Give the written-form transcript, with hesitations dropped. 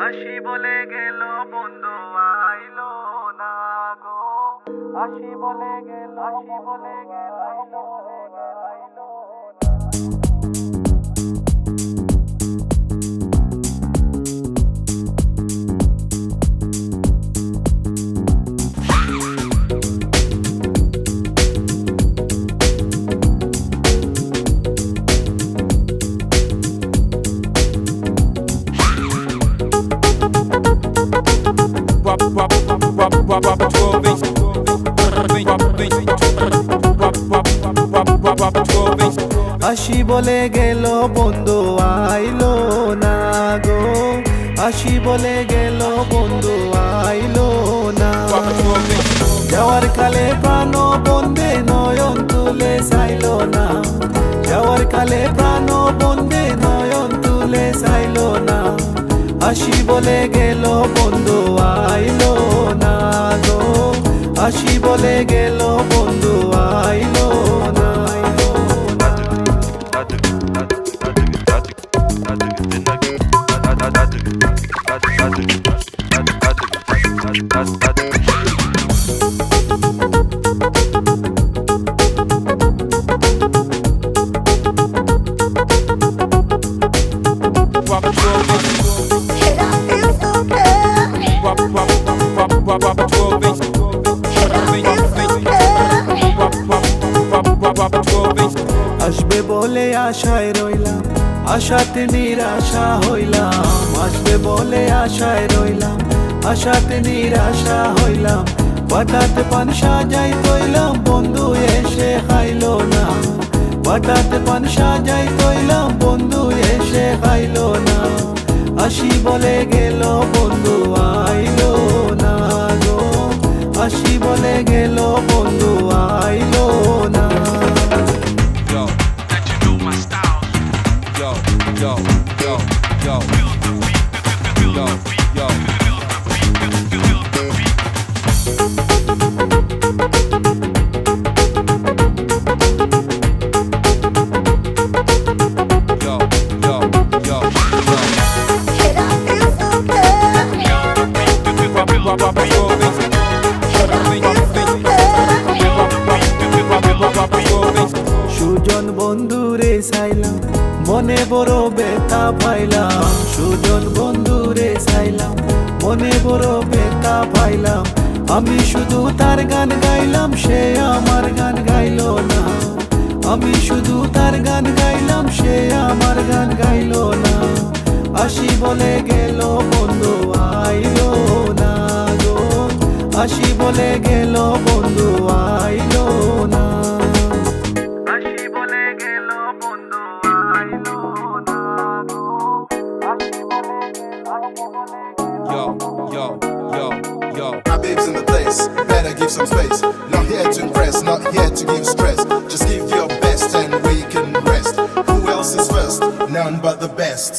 আসি বলে গেল বন্ধু আইলো না গো, আসি বলে গেল, আসি বলে গেল, আইলো না। আসি বলে গেল বন্ধু আইলো না গো, আসি বলে গেল বন্ধু আইলো না। যাওয়ার কালে প্রাণ বন্ধে নয়ন তুলে চাইলো না, যাওয়ার কালে প্রাণ বন্ধে নয়ন তুলে চাইলো না। আসি বলে গেল বন্ধু আইলো না গো, আসি বলে গেল বন্ধু আইলো না। আসবে বলে আশায় রইলাম, আশাতে নিরাশা হইলাম। আসবে বলে আশায় রইলাম, আশাতে নিরাশা হইলাম। হঠাৎ পান সাজাই তৈলাম বন্ধু এসে খাইলো না, হঠাৎ পান সাজাই তৈলাম বন্ধু এসে খাইলো না। আসি বলে গেল বন্ধু আইলো না গো, আসি বলে গেল বন্ধু আইলো না। Yo, yo, yo, yo, yo. Sujan বন্ধুরে চাইলাম মনে বড় ব্যথা পাইলাম, সুজন বন্ধুরে চাইলাম মনে বড় ব্যথা পাইলাম। আমি শুধু তার গান গাইলাম সে আমার গান গাইলো না, আমি শুধু তার গান গাইলাম সে আমার গান গাইলো না। আসি বলে গেল বন্ধু আইলো না গো, আসি বলে গেল বন্ধু আইলো না। আসি বলে গেল বন্ধু আইলো না গো, আসি বলে গেল, আসি বলে গেল। Yo, yo, yo, yo. My babes in the place, better give some space. Not here to impress, not here to give stress. Just give your best and we can rest. Who else is first? None but the best.